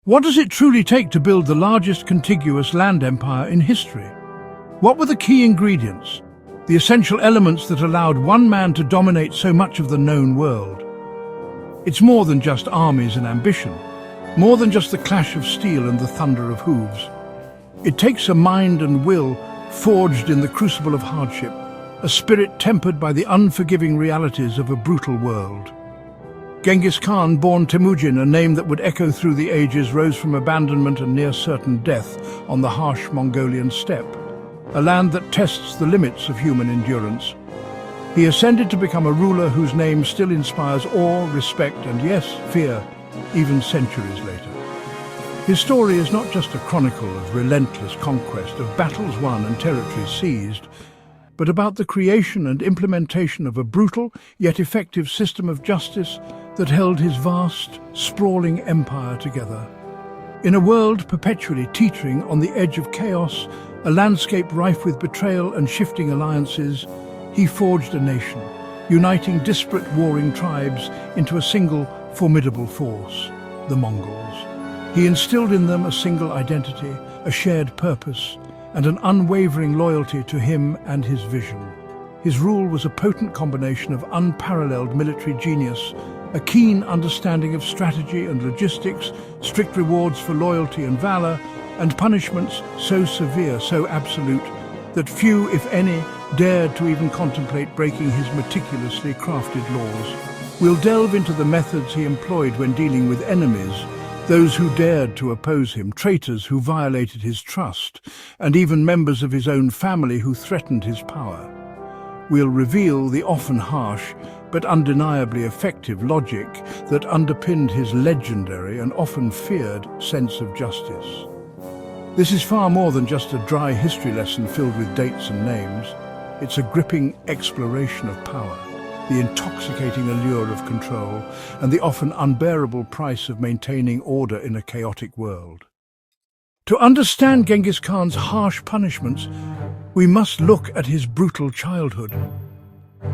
What does it truly take to build the largest contiguous land empire in history? What were the key ingredients, the essential elements that allowed one man to dominate so much of the known world? It's more than just armies and ambition, more than just the clash of steel and the thunder of hooves. It takes a mind and will forged in the crucible of hardship, a spirit tempered by the unforgiving realities of a brutal world. Genghis Khan, born Temujin, a name that would echo through the ages, rose from abandonment and near certain death on the harsh Mongolian steppe, a land that tests the limits of human endurance. He ascended to become a ruler whose name still inspires awe, respect, and yes, fear, even centuries later. His story is not just a chronicle of relentless conquest, of battles won and territories seized, but about the creation and implementation of a brutal yet effective system of justice that held his vast, sprawling empire together. In a world perpetually teetering on the edge of chaos, a landscape rife with betrayal and shifting alliances, he forged a nation, uniting disparate warring tribes into a single formidable force, the Mongols. He instilled in them a single identity, a shared purpose, and an unwavering loyalty to him and his vision. His rule was a potent combination of unparalleled military genius, a keen understanding of strategy and logistics, strict rewards for loyalty and valor, and punishments so severe, so absolute, that few, if any, dared to even contemplate breaking his meticulously crafted laws. We'll delve into the methods he employed when dealing with enemies, those who dared to oppose him, traitors who violated his trust, and even members of his own family who threatened his power. We'll reveal the often harsh but undeniably effective logic that underpinned his legendary and often feared sense of justice. This is far more than just a dry history lesson filled with dates and names. It's a gripping exploration of power, the intoxicating allure of control, and the often unbearable price of maintaining order in a chaotic world. To understand Genghis Khan's harsh punishments, we must look at his brutal childhood.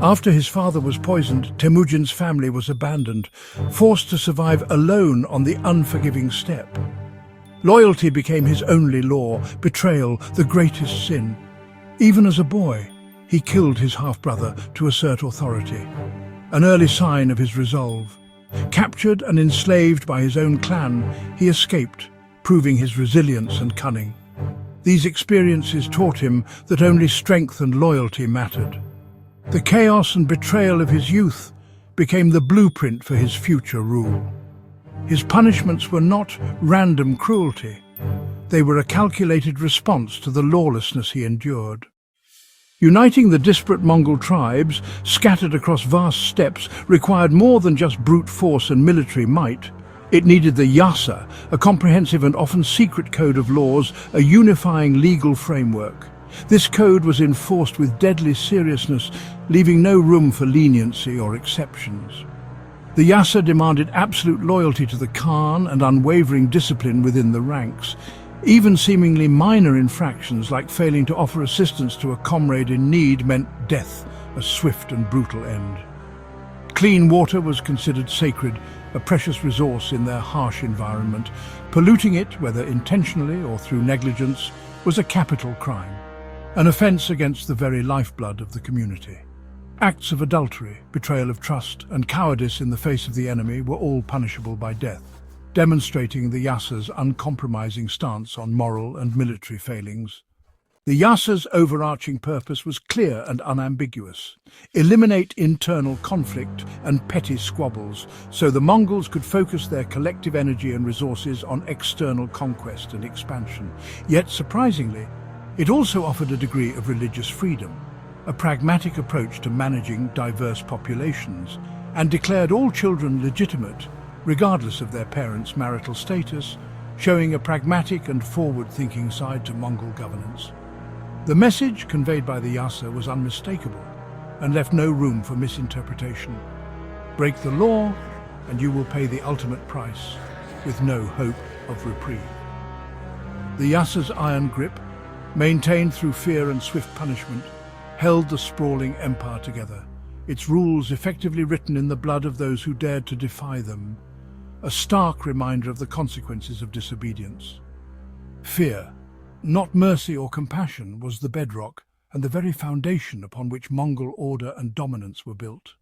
After his father was poisoned, Temujin's family was abandoned, forced to survive alone on the unforgiving steppe. Loyalty became his only law, betrayal the greatest sin. Even as a boy, he killed his half-brother to assert authority, an early sign of his resolve. Captured and enslaved by his own clan, he escaped, proving his resilience and cunning. These experiences taught him that only strength and loyalty mattered. The chaos and betrayal of his youth became the blueprint for his future rule. His punishments were not random cruelty. They were a calculated response to the lawlessness he endured. Uniting the disparate Mongol tribes, scattered across vast steppes, required more than just brute force and military might. It needed the Yasa, a comprehensive and often secret code of laws, a unifying legal framework. This code was enforced with deadly seriousness, leaving no room for leniency or exceptions. The Yasa demanded absolute loyalty to the Khan and unwavering discipline within the ranks. Even seemingly minor infractions like failing to offer assistance to a comrade in need meant death, a swift and brutal end. Clean water was considered sacred, a precious resource in their harsh environment. Polluting it, whether intentionally or through negligence, was a capital crime, an offense against the very lifeblood of the community. Acts of adultery, betrayal of trust, and cowardice in the face of the enemy were all punishable by death, demonstrating the Yasa's uncompromising stance on moral and military failings. The Yasa's overarching purpose was clear and unambiguous: eliminate internal conflict and petty squabbles, so the Mongols could focus their collective energy and resources on external conquest and expansion. Yet, surprisingly, it also offered a degree of religious freedom, a pragmatic approach to managing diverse populations, and declared all children legitimate, regardless of their parents' marital status, showing a pragmatic and forward-thinking side to Mongol governance. The message conveyed by the Yasa was unmistakable and left no room for misinterpretation. Break the law, and you will pay the ultimate price, with no hope of reprieve. The Yasa's iron grip, maintained through fear and swift punishment, held the sprawling empire together, its rules effectively written in the blood of those who dared to defy them. a stark reminder of the consequences of disobedience. Fear, not mercy or compassion, was the bedrock and the very foundation upon which Mongol order and dominance were built.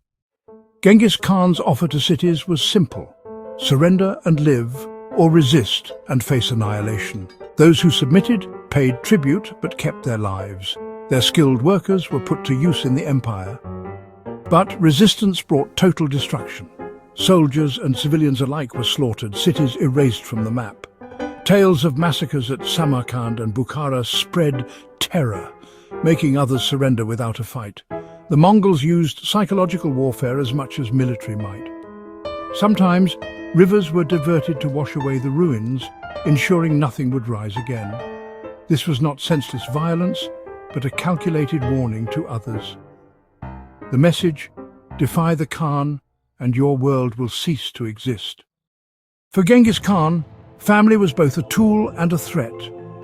Genghis Khan's offer to cities was simple: surrender and live, or resist and face annihilation. Those who submitted paid tribute but kept their lives. Their skilled workers were put to use in the empire. But resistance brought total destruction. Soldiers and civilians alike were slaughtered, cities erased from the map. Tales of massacres at Samarkand and Bukhara spread terror, making others surrender without a fight. The Mongols used psychological warfare as much as military might. Sometimes, rivers were diverted to wash away the ruins, ensuring nothing would rise again. This was not senseless violence, but a calculated warning to others. The message: defy the Khan, and your world will cease to exist. For Genghis Khan, family was both a tool and a threat.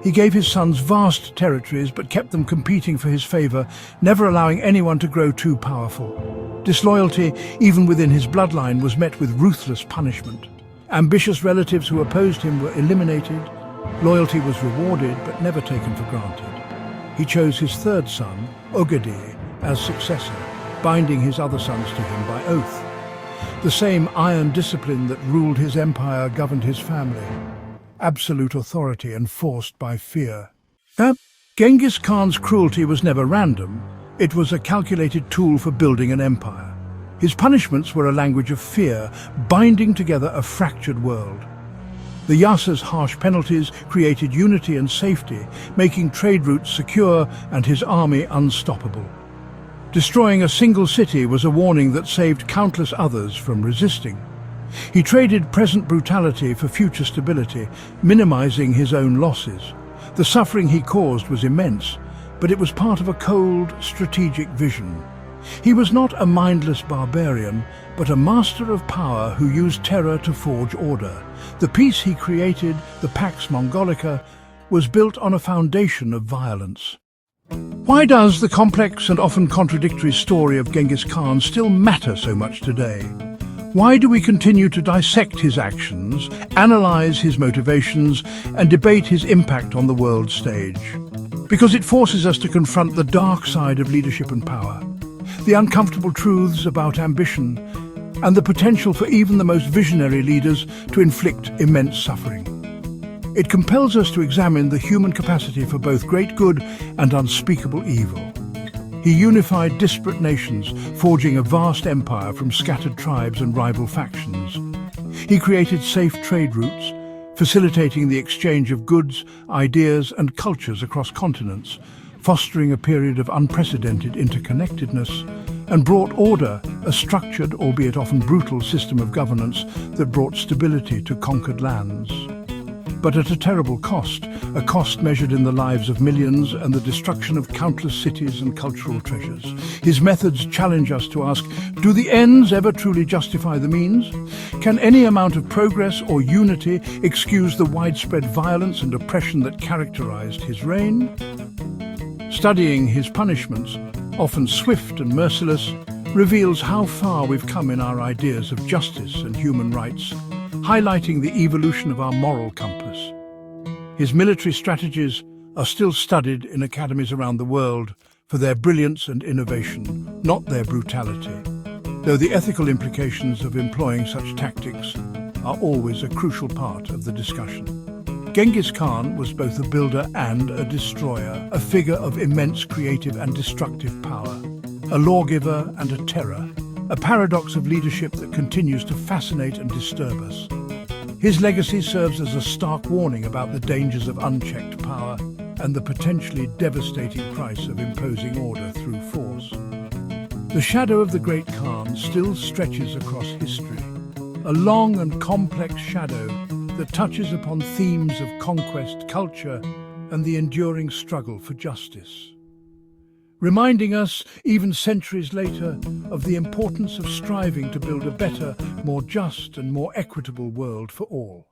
He gave his sons vast territories but kept them competing for his favor, never allowing anyone to grow too powerful. Disloyalty, even within his bloodline, was met with ruthless punishment. Ambitious relatives who opposed him were eliminated. Loyalty was rewarded but never taken for granted. He chose his third son, Ogedei, as successor, binding his other sons to him by oath. The same iron discipline that ruled his empire governed his family: absolute authority enforced by fear. Genghis Khan's cruelty was never random. It was a calculated tool for building an empire. His punishments were a language of fear, binding together a fractured world. The Yasa's harsh penalties created unity and safety, making trade routes secure and his army unstoppable. Destroying a single city was a warning that saved countless others from resisting. He traded present brutality for future stability, minimizing his own losses. The suffering he caused was immense, but it was part of a cold, strategic vision. He was not a mindless barbarian, but a master of power who used terror to forge order. The peace he created, the Pax Mongolica, was built on a foundation of violence. Why does the complex and often contradictory story of Genghis Khan still matter so much today? Why do we continue to dissect his actions, analyze his motivations, and debate his impact on the world stage? Because it forces us to confront the dark side of leadership and power, the uncomfortable truths about ambition, and the potential for even the most visionary leaders to inflict immense suffering. It compels us to examine the human capacity for both great good and unspeakable evil. He unified disparate nations, forging a vast empire from scattered tribes and rival factions. He created safe trade routes, facilitating the exchange of goods, ideas, and cultures across continents, fostering a period of unprecedented interconnectedness, and brought order, a structured, albeit often brutal, system of governance that brought stability to conquered lands. But at a terrible cost, a cost measured in the lives of millions and the destruction of countless cities and cultural treasures. His methods challenge us to ask, do the ends ever truly justify the means? Can any amount of progress or unity excuse the widespread violence and oppression that characterized his reign? Studying his punishments, often swift and merciless, reveals how far we've come in our ideas of justice and human rights, highlighting the evolution of our moral compass. His military strategies are still studied in academies around the world for their brilliance and innovation, not their brutality, though the ethical implications of employing such tactics are always a crucial part of the discussion. Genghis Khan was both a builder and a destroyer, a figure of immense creative and destructive power, a lawgiver and a terror, a paradox of leadership that continues to fascinate and disturb us. His legacy serves as a stark warning about the dangers of unchecked power and the potentially devastating price of imposing order through force. The shadow of the great Khan still stretches across history, a long and complex shadow that touches upon themes of conquest, culture, and the enduring struggle for justice, reminding us, even centuries later, of the importance of striving to build a better, more just and more equitable world for all.